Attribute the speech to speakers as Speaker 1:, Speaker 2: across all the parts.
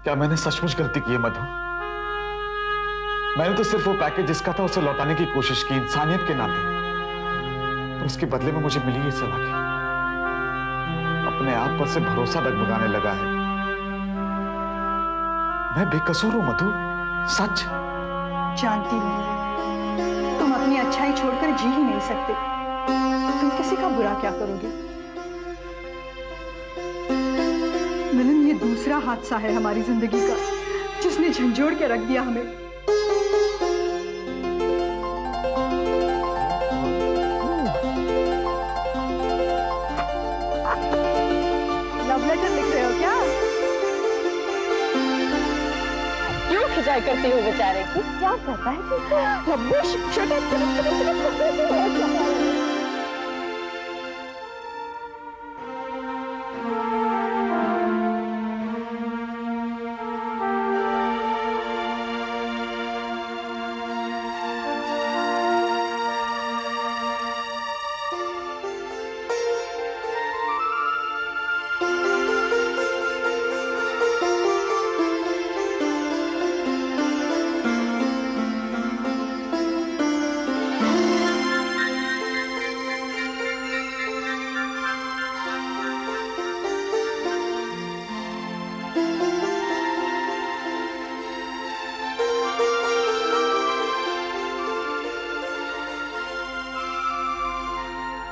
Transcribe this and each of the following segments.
Speaker 1: क्या मैंने सचमुच गलती की है मधु? मैंने तो सिर्फ वो पैकेज जिसका था उसे लौटाने की कोशिश की इंसानियत के नाते, और उसके बदले में मुझे मिली ये सलाह। अपने आप पर से भरोसा डगमगाने लगा है। मैं बेकसूर हूं मधु, सच।
Speaker 2: जानती हूं तुम अपनी अच्छाई छोड़कर जी ही नहीं सकते। तुम किसी का बुरा क्या करोगे? मिलन, ये दूसरा हादसा है हमारी जिंदगी का जिसने झंझोड़ के रख दिया हमें। लव लेटर लिख रहे हो क्या?
Speaker 3: क्यों खिंचाई करती हो बेचारे की? क्या कहता है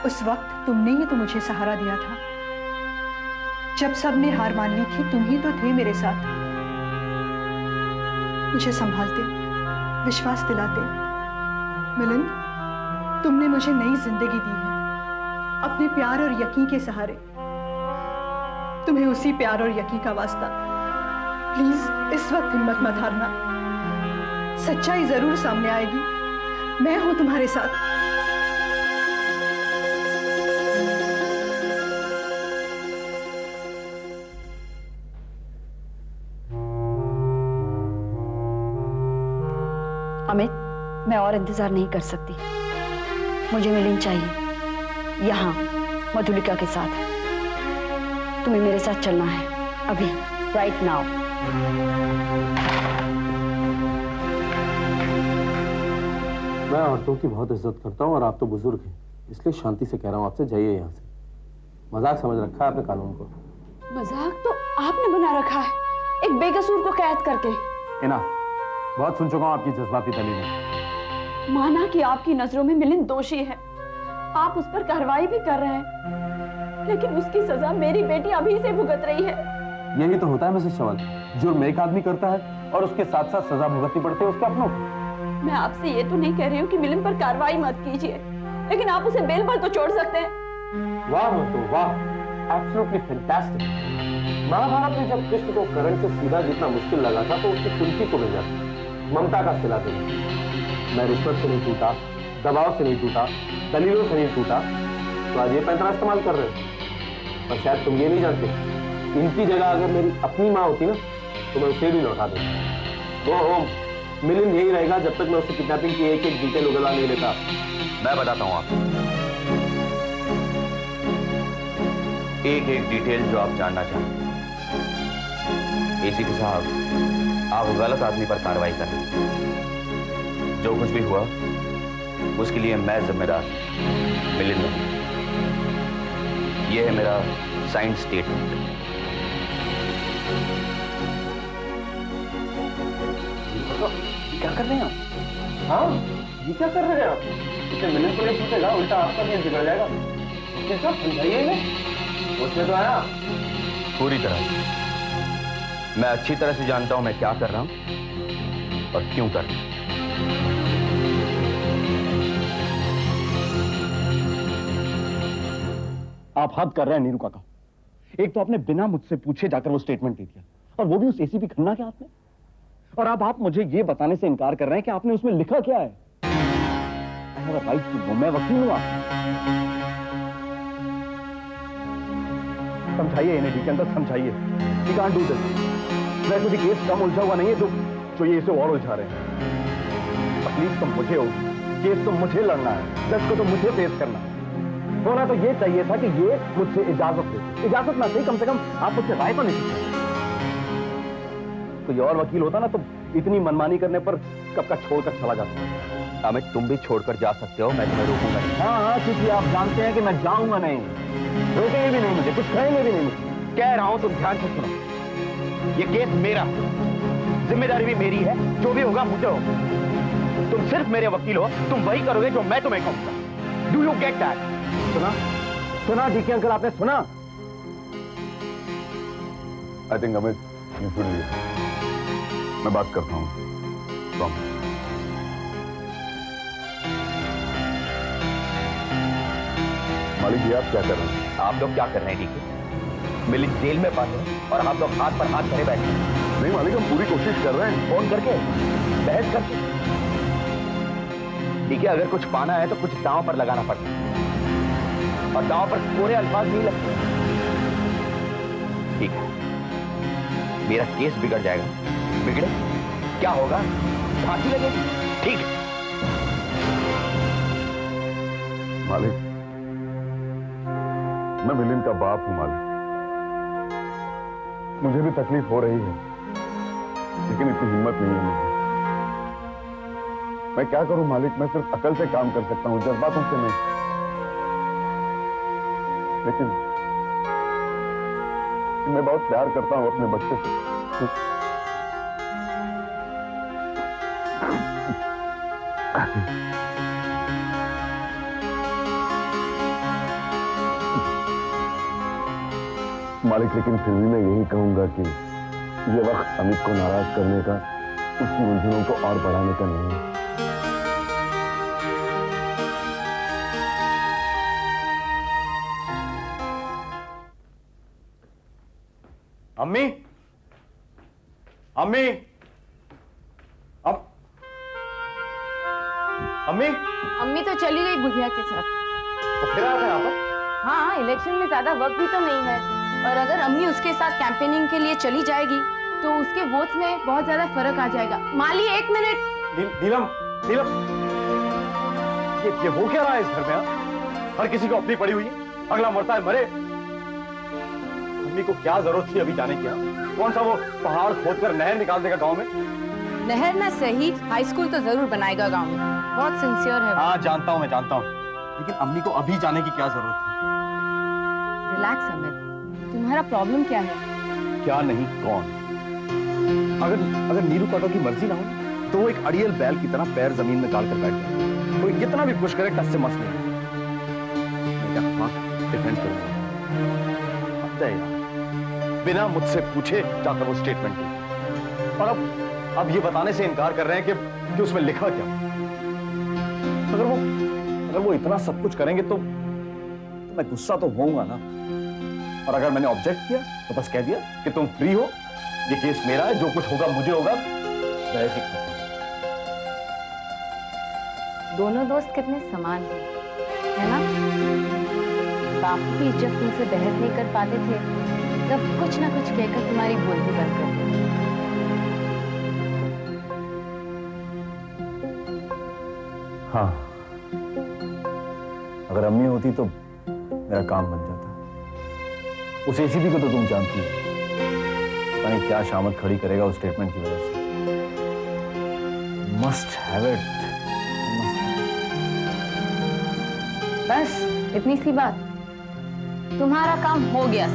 Speaker 2: उस वक्त तुमने ही तो मुझे सहारा दिया था। जब सबने हार मान ली थी, तुम ही तो थे मेरे साथ। मुझे संभालते, विश्वास दिलाते। मिलन, तुमने मुझे नई जिंदगी दी है अपने प्यार और यकीन के सहारे। तुम्हें उसी प्यार और यकीन का वास्ता। प्लीज इस वक्त हिम्मत मत हारना। सच्चाई जरूर सामने आएगी। मैं हूं तुम्हारे साथ।
Speaker 3: अमित, मैं और इंतजार नहीं कर सकती। मुझे मिलन चाहिए, यहाँ मधुलिका के साथ। तुम्हें मेरे साथ चलना है अभी, राइट नाउ।
Speaker 4: मैं औरतों की बहुत इज्जत करता हूँ और आप तो बुजुर्ग हैं, इसलिए शांति से कह रहा हूँ आपसे, जाइए यहाँ से। मजाक समझ रखा है आपने कानून को।
Speaker 3: मजाक तो आपने बना रखा है, एक बेकसूर को कैद करके।
Speaker 4: इना, बहुत सुन चुका हूँ आपकी जज्बाती दलीलें।
Speaker 3: माना कि आपकी नजरों में मिलन दोषी है, आप उस पर कार्रवाई भी कर रहे हैं, लेकिन उसकी सजा मेरी बेटी अभी से भुगत रही है।
Speaker 4: यही तो होता है मिसेस चवल, जुर्म एक आदमी करता है और उसके साथ साथ सजा भुगतनी पड़ती है उसके अपनों को।
Speaker 3: मैं आपसे ये तो नहीं कह रही हूँ कि मिलन पर कार्रवाई मत कीजिए, लेकिन आप उसे बेल पर तो छोड़ सकते हैं।
Speaker 4: वाह तो वाह, एब्सोल्युटली फैंटास्टिक। महाभारत में जब कृष्ण को कर्ण से सीधा जितना मुश्किल लगा था तो उसकी कुंती को भेजा, ममता का सिला देना। मैं रिश्वत से नहीं टूटा, दबाव से नहीं टूटा, दलीलों से नहीं टूटा, तो आज ये पैंतरा इस्तेमाल कर रहे हो। और शायद तुम ये नहीं जानते, इनकी जगह अगर मेरी अपनी माँ होती ना तो मैं उसे भी लौटा देता। वो होम मिलन यही रहेगा जब तक मैं उससे किडनैपिंग की एक एक डिटेल उगला नहीं लेता।
Speaker 5: मैं बताता हूं आपको एक एक डिटेल जो आप जानना चाहते हैं। एसीपी साहब, आप गलत आदमी पर कार्रवाई कर रहे हैं। जो कुछ भी हुआ उसके लिए मैं जिम्मेदार, मिलन नहीं। यह है मेरा साइन स्टेटमेंट।
Speaker 4: क्या कर रहे हैं आप? हाँ, ये क्या कर रहे हैं आप? इसे मिलन को नहीं छूटेगा, उल्टा आपका केस बिगड़ जाएगा। उसके साथ समझाइए इन्हें। उसने तो आया
Speaker 5: पूरी तरह मैं अच्छी तरह से जानता हूं मैं क्या कर रहा हूं और क्यों कर रहा हूं।
Speaker 4: आप हद कर रहे हैं नीरू काका। एक तो आपने बिना मुझसे पूछे जाकर वो स्टेटमेंट दे दिया, और वो भी उस एसीपी खन्ना के हाथ में। और अब आप मुझे ये बताने से इनकार कर रहे हैं कि आपने उसमें लिखा क्या है। राइट टू नो, मैं वकील हूं। आप समझाइए इन्हें डी के अंदर, समझाइए। You can't do this. वैसे भी केस कम उलझा हुआ नहीं है जो ये इसे और उलझा रहे हैं। तकलीफ तो मुझे होगी, केस तो मुझे लड़ना है, जज को तो मुझे फेस करना है। होना तो ये चाहिए था कि ये मुझसे इजाजत दे। इजाजत ना सही, कम से कम आप मुझसे राय तो नहीं सकते। कोई और वकील होता ना तो इतनी मनमानी करने पर कब का छोड़कर चला जाता।
Speaker 5: अमित, तुम भी छोड़कर जा सकते हो, मैं तुम्हें रोकूंगा नहीं।
Speaker 4: हाँ हाँ, क्योंकि आप जानते हैं कि मैं जाऊंगा नहीं, रोकेंगे भी नहीं मुझे, कुछ कहेंगे भी नहीं मुझे।
Speaker 5: कह रहा हूं, तुम ध्यान से सुनो। ये केस मेरा है, जिम्मेदारी भी मेरी है, जो भी होगा मुझे होगा। तुम सिर्फ मेरे वकील हो, तुम वही करोगे जो मैं तुम्हें कहूंगा। Do you get that?
Speaker 4: सुना सुना डीके अंकल, आपने सुना?
Speaker 6: I think Amit you should leave. मैं बात करता हूँ। मालिक जी, आप क्या कर रहे हैं?
Speaker 5: आप लोग क्या कर रहे हैं? डीके मिलिंद जेल में बंद है और आप लोग हाथ पर हाथ धरे बैठे हैं।
Speaker 6: नहीं मालिक, हम पूरी कोशिश कर रहे हैं।
Speaker 5: फोन करके, बहस करके। ठीक है, अगर कुछ पाना है तो कुछ दांव पर लगाना पड़ता है, और दांव पर कोरे अल्फाज नहीं लगते। ठीक है, मेरा केस बिगड़ जाएगा। बिगड़े क्या होगा? फांसी लगेगी। ठीक है
Speaker 6: मालिक, मैं मिलिंद का बाप हूं मालिक, मुझे भी तकलीफ हो रही है, लेकिन इतनी हिम्मत नहीं है मुझे। मैं क्या करूं मालिक, मैं सिर्फ अकल से काम कर सकता हूं, जज्बातों से नहीं। लेकिन मैं बहुत प्यार करता हूं अपने बच्चे से। मालिक, लेकिन फिर भी मैं यही कहूंगा कि ये वक्त अमित को नाराज करने का, उसकी उलझनों को और बढ़ाने का नहीं है।
Speaker 4: अम्मी, अम्मी, अम्मी,
Speaker 7: अम्मी तो चली गई बुधिया के साथ।
Speaker 4: तो फिर आप यहाँ पर?
Speaker 7: हाँ, इलेक्शन में ज्यादा वक्त भी तो नहीं है, और अगर अम्मी उसके साथ कैंपेनिंग के लिए चली जाएगी तो उसके वोट्स में बहुत ज्यादा फर्क आ जाएगा। माली, एक मिनट।
Speaker 4: नीलम, नीलम, ये हो क्या रहा है इस घर में? हाँ? हर किसी को अपनी पड़ी हुई है, अगला मरता है मरे। अम्मी को क्या जरूरत थी अभी जाने की? कौन सा वो पहाड़ खोदकर नहर निकाल देगा गांव में?
Speaker 7: नहर ना सही, हाई स्कूल तो जरूर बनाएगा गांव में। बहुत सिंसियर है।
Speaker 4: हाँ जानता हूँ, मैं जानता हूँ, लेकिन अम्मी को अभी जाने की क्या जरूरत थी?
Speaker 7: रिलैक्स अमित, तुम्हारा प्रॉब्लम क्या है?
Speaker 4: क्या नहीं, कौन? अगर नीरू काटो की मर्जी ना हो तो वो एक अड़ियल बैल की तरह पैर जमीन में डालकर बैठ जाए। कोई कितना भी पुश करे, टस से मस नहीं। मैं क्या डिफेंड करूंगा? अब यार, बिना मुझसे पूछे जाकर वो स्टेटमेंट दी, और अब ये बताने से इनकार कर रहे हैं कि उसमें लिखा क्या। अगर वो इतना सब कुछ करेंगे तो मैं गुस्सा तो होऊंगा ना, और अगर मैंने ऑब्जेक्ट किया तो बस कह दिया कि तुम फ्री हो, ये केस मेरा है, जो कुछ होगा मुझे होगा। वैसे
Speaker 7: दोनों दोस्त कितने समान हैं, है ना? बापू भी जब तुमसे बहस नहीं कर पाते थे तब कुछ ना कुछ कहकर तुम्हारी बोलती बंद कर देते।
Speaker 4: हाँ, अगर अम्मी होती तो मेरा काम बन जाता। उस एसीपी को तो तुम जानती हो, पता नहीं क्या शामत खड़ी करेगा उस स्टेटमेंट की वजह से। Must have it.
Speaker 7: बस इतनी सी बात, तुम्हारा काम हो गया।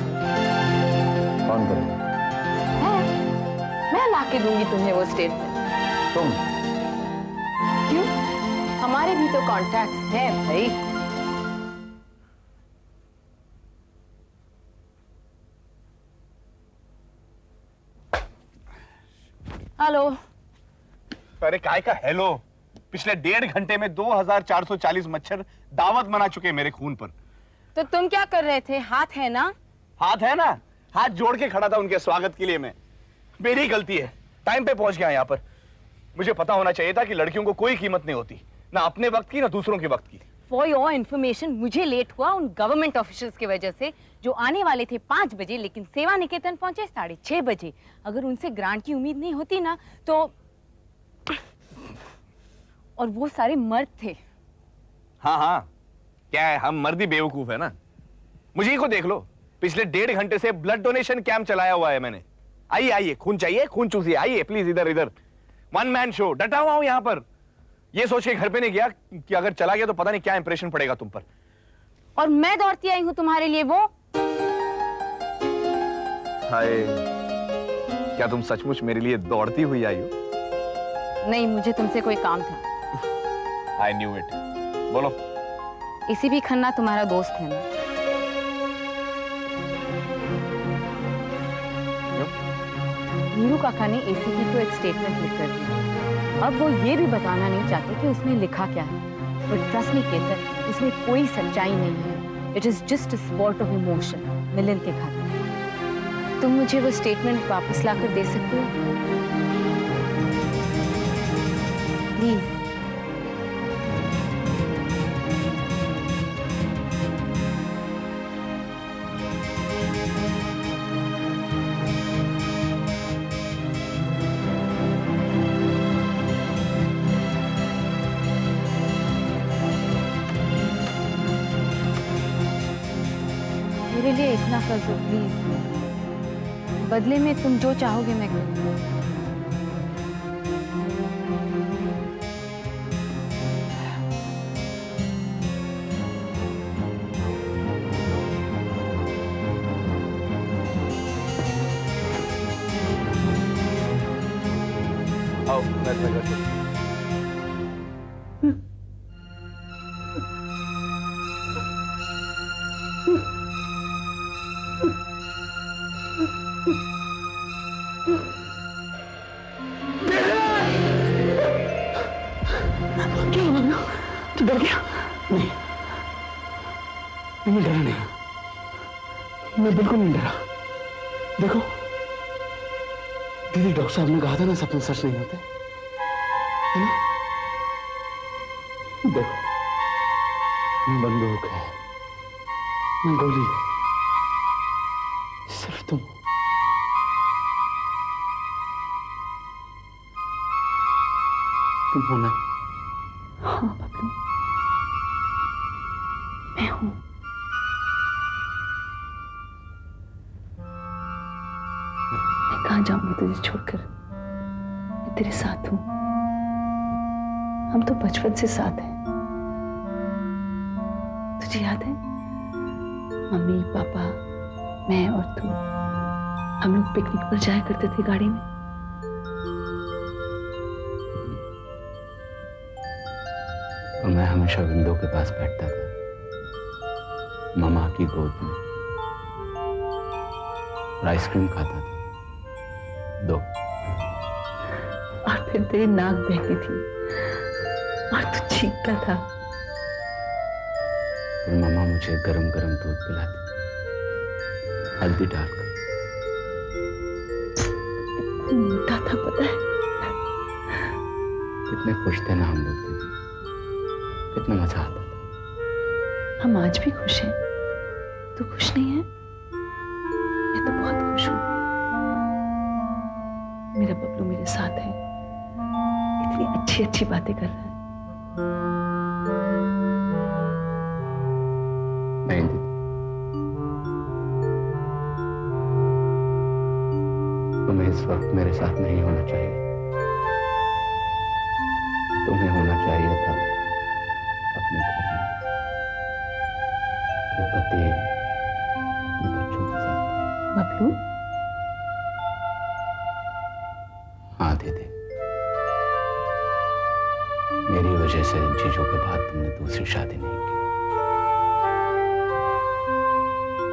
Speaker 4: कौन करेगा?
Speaker 7: मैं ला के दूंगी तुम्हें वो स्टेटमेंट।
Speaker 4: तुम?
Speaker 7: क्यों? हमारे भी तो कॉन्टैक्ट्स हैं भाई। हेलो।
Speaker 8: अरे काय का हेलो? पिछले 1.5 घंटे में 2440 मच्छर दावत मना चुके हैं मेरे खून पर।
Speaker 7: तो तुम क्या कर रहे थे? हाथ है ना?
Speaker 8: हाथ है ना, हाथ जोड़ के खड़ा था उनके स्वागत के लिए। मैं, मेरी गलती है, टाइम पे पहुंच गया यहाँ पर। मुझे पता होना चाहिए था कि लड़कियों को कोई कीमत नहीं होती, ना अपने वक्त की ना दूसरों के वक्त की।
Speaker 7: फॉर योर इन्फॉर्मेशन, मुझे लेट हुआ उन गवर्नमेंट ऑफिशियल्स की वजह से, जो आने वाले थे 5 बजे लेकिन सेवा निकेतन पहुंचे 6:30 बजे। अगर उनसे ग्रांट की उम्मीद नहीं होती ना तो, और वो सारे मर्द थे।
Speaker 8: हाँ हाँ, क्या है, हम मर्दी बेवकूफ है ना। मुझे ही को देख लो, पिछले 1.5 घंटे से ब्लड डोनेशन कैंप चलाया हुआ है मैंने। आइए आइए, खून चाहिए, खून चूसिए, आइए प्लीज इधर इधर। वन मैन शो, डटा हुआ हूं यहां पर। ये सोच के घर पे नहीं गया कि अगर चला गया तो पता नहीं क्या इंप्रेशन पड़ेगा तुम पर।
Speaker 7: और मैं दौड़ती आई हूँ तुम्हारे लिए वो।
Speaker 8: हाय, क्या तुम सचमुच मेरे लिए दौड़ती हुई आई हो?
Speaker 7: नहीं, मुझे तुमसे कोई काम था।
Speaker 8: I knew it. बोलो।
Speaker 7: इसी भी खन्ना तुम्हारा दोस्त है ना? नीरू काका ने एसीपी को एक स्टेटमेंट लिख कर दिया। अब वो ये भी बताना नहीं चाहते कि उसमें लिखा क्या है। बट ट्रस्ट मी केतन, उसमें कोई सच्चाई नहीं है। It is just a spot of emotion Milind के खातिर। तुम मुझे वो स्टेटमेंट वापस लाकर दे सकते हो प्लीज? मेरे लिए इतना कर दो प्लीज। बदले में तुम जो चाहोगे मैं करूंगी।
Speaker 8: आओ, मैं तुम्हें घर छोड़-
Speaker 6: तू डर गया? नहीं, मैं डरा नहीं। मैं बिल्कुल नहीं डरा। देखो, दीदी डॉक्टर साहब ने कहा था ना सपने सच नहीं होते, है ना? देखो, मैं बंदूक है, मैं गोली है, सिर्फ तुम। तुम हो ना?
Speaker 2: हाँ बबलू, मैं हूं। मैं कहाँ जाऊंगी तुझे छोड़कर? मैं तेरे साथ हूं। हम तो बचपन से साथ हैं। तुझे याद है? मम्मी पापा, मैं और तू, हम लोग पिकनिक पर जाया करते थे गाड़ी में।
Speaker 6: और मैं हमेशा विंडो के पास बैठता था, मामा की गोद में, और आइसक्रीम खाता था, 2।
Speaker 2: और फिर तेरी नाक बहती थी और तू चीखता था।
Speaker 6: फिर मामा मुझे गरम गरम दूध पिलाती, हल्दी डालकर।
Speaker 2: मोटा था पता है?
Speaker 6: कितने खुश थे ना हम लोग दीदी, कितना मजा आता था।
Speaker 2: हम आज भी खुश हैं। तू खुश नहीं है? मैं तो बहुत खुश हूं। मेरा बबलू मेरे साथ है, इतनी अच्छी अच्छी बातें कर रहा है।
Speaker 6: नहीं दीदी, तुम्हें इस वक्त मेरे साथ नहीं होना चाहिए। तुम्हें होना चाहिए था अपने घर में, अपने पति, अपने बच्चों के साथ।
Speaker 2: बबलू,
Speaker 6: हाँ दीदी, मेरी वजह से जीजू के बाद तुमने दूसरी शादी नहीं की।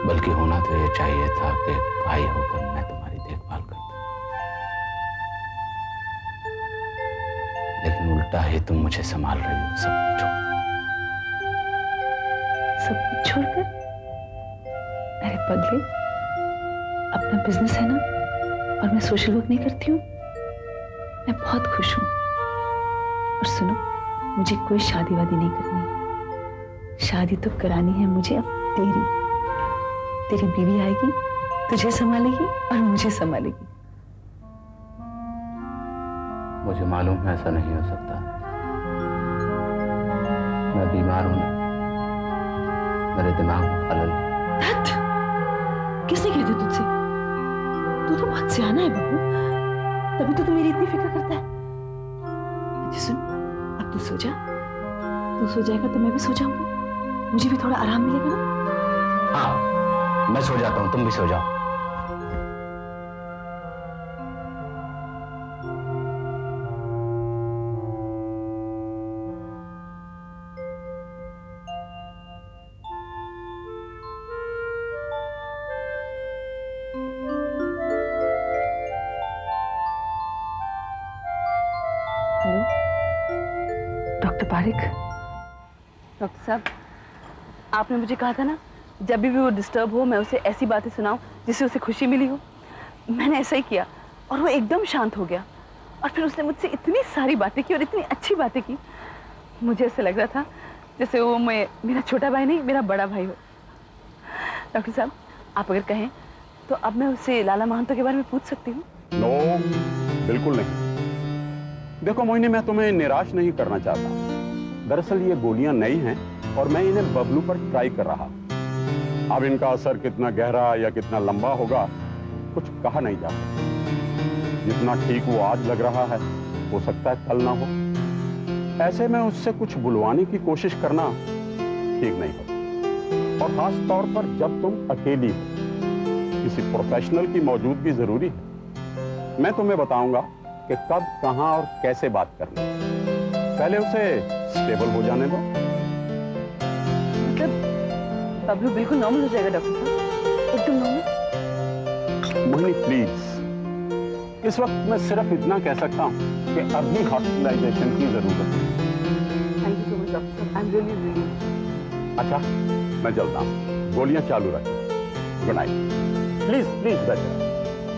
Speaker 6: बल्कि होना तो ये चाहिए था कि भाई होकर मैं तुम्हारी देखभाल करता, लेकिन उल्टा ही तुम मुझे संभाल रही हो सब कुछ छोड़कर।
Speaker 2: सब कुछ छोड़कर? अरे पगले, अपना बिजनेस है ना, और मैं सोशल वर्क नहीं करती हूँ। मैं बहुत खुश हूँ। और सुनो, मुझे कोई शादी वादी नहीं करनी है। शादी तो करानी है मुझे अब तेरी बीवी आएगी, तुझे संभालेगी और मुझे संभालेगी।
Speaker 6: मुझे मालूम है ऐसा नहीं हो सकता। मैं बीमार हूं ना, मेरे दिमाग में खलल है।
Speaker 2: धत! किसने कह दिया तुझसे?
Speaker 7: तू तो बहुत सियाना है बब्बू, तभी तो तू मेरी इतनी फिक्र करता है। अच्छा सुन, अब तू सो जा। तू सो जाएगा तो मैं भी सो जाऊंगी, मुझे भी थोड़ा आराम मिलेगा ना।
Speaker 5: हाँ, मैं सो जाता हूँ, तुम भी सो जाओ।
Speaker 7: Hello doctor Pareek. डॉक्टर साहब, आपने मुझे कहा था ना जब भी वो डिस्टर्ब हो मैं उसे ऐसी बातें सुनाऊं जिससे उसे खुशी मिली हो। मैंने ऐसा ही किया और वो एकदम शांत हो गया, और फिर उसने मुझसे इतनी सारी बातें की और इतनी अच्छी बातें की, मुझे ऐसा लग रहा था जैसे वो मेरा छोटा भाई नहीं, मेरा बड़ा भाई हो। डॉक्टर साहब, आप अगर कहें तो अब मैं उससे लाला महंतो के बारे में पूछ सकती हूँ?
Speaker 9: नो, बिल्कुल नहीं। देखो मोहिनी, मैं तुम्हें निराश नहीं करना चाहता। दरअसल ये गोलियां नई हैं और मैं इन्हें बबलू पर ट्राई कर रहा। अब इनका असर कितना गहरा या कितना लंबा होगा कुछ कहा नहीं जा सकता। जितना ठीक वो आज लग रहा है हो सकता है कल ना हो। ऐसे में उससे कुछ बुलवाने की कोशिश करना ठीक नहीं होता, और खास तौर पर जब तुम अकेली हो। किसी प्रोफेशनल की मौजूदगी जरूरी है। मैं तुम्हें बताऊंगा कि कब, कहां और कैसे बात करनी। पहले उसे स्टेबल हो जाने दो।
Speaker 7: मतलब बबलू बिल्कुल नॉर्मल हो जाएगा डॉक्टर साहब, एकदम नॉर्मल?
Speaker 9: मोहिनी प्लीज, इस वक्त मैं सिर्फ इतना कह सकता हूं कि अभी हॉस्पिटलाइजेशन की जरूरत है।
Speaker 7: Thank you so much doctor साहब, आई एम रियली।
Speaker 9: अच्छा, मैं चलता हूं, गोलियां चालू रखें। Good night. प्लीज प्लीज बैठो।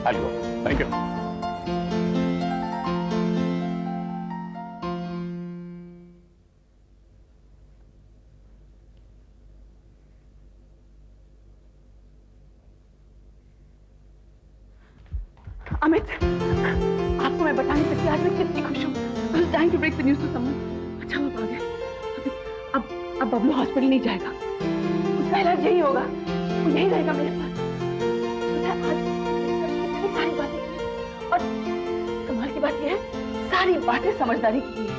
Speaker 9: I go. Thank you.
Speaker 7: Amit, आपको मैं बता नहीं सकती आज मैं कितनी खुश हूँ। I was trying to break the news to someone. अच्छा वो आ गया। अब बबलू हॉस्पिटल नहीं जाएगा, उसका इलाज यही होगा, वो यही रहेगा मेरे पास। पता है, आज इतनी सारी बातें की और कमाल की बात यह है सारी बातें समझदारी की है।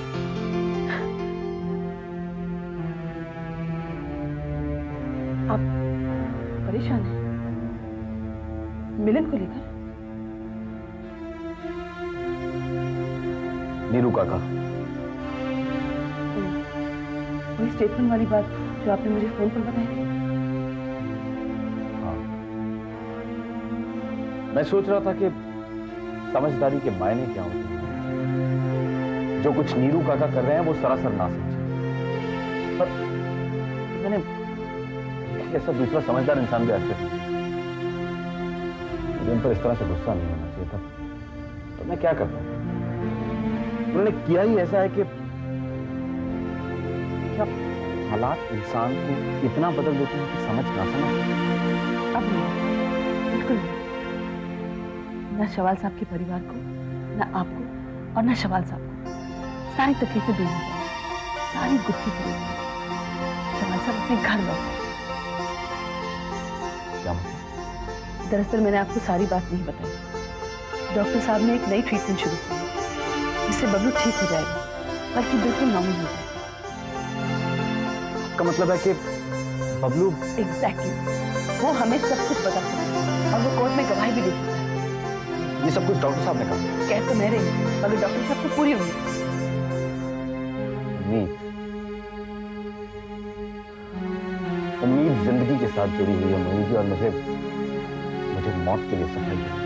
Speaker 7: आप परेशान हैं मिलन को लेकर?
Speaker 5: नीरू काका,
Speaker 7: वही स्टेटमेंट वाली बात जो आपने मुझे फोन पर बताई थी।
Speaker 5: हाँ, मैं सोच रहा था कि समझदारी के मायने क्या होते हैं। जो कुछ नीरू काका कर रहे हैं वो सरासर ना समझे, पर मैंने ऐसा दूसरा समझदार इंसान भी आते थे, मुझे उन पर इस तरह से गुस्सा नहीं होना चाहिए था। तो मैं क्या करता हूँ, उन्होंने किया ही ऐसा है कि क्या हालात इंसान को इतना बदल देते हैं कि समझ ना समझ।
Speaker 7: अब नहीं, बिल्कुल नहीं। ना शवाल साहब के परिवार को, ना आपको और ना शवाल साहब को सारी तकलीफें दूर हो जाए, सारी गुत्थी दूर हो जाए। शवाल साहब अपने घर लौट आए।
Speaker 5: क्या मतलब?
Speaker 7: दरअसल मैंने आपको सारी बात नहीं बताई। डॉक्टर साहब ने एक नई ट्रीटमेंट शुरू की है, जिससे बबलू ठीक हो जाएगा, बल्कि बिल्कुल नॉर्मल हो जाएगा।
Speaker 5: इसका मतलब है कि बबलू?
Speaker 7: एग्जैक्टली, वो हमें सब कुछ बता सकता और वो कोर्ट में गवाही भी दे सकता है।
Speaker 5: ये सब कुछ डॉक्टर साहब ने कहा?
Speaker 7: कह तो मैं रही, मगर डॉक्टर साहब को पूरी उम्मीद।
Speaker 5: उम्मीद जिंदगी के साथ जुड़ी हुई है मोहिनी जी, और मुझे मौत के लिए सफाई है।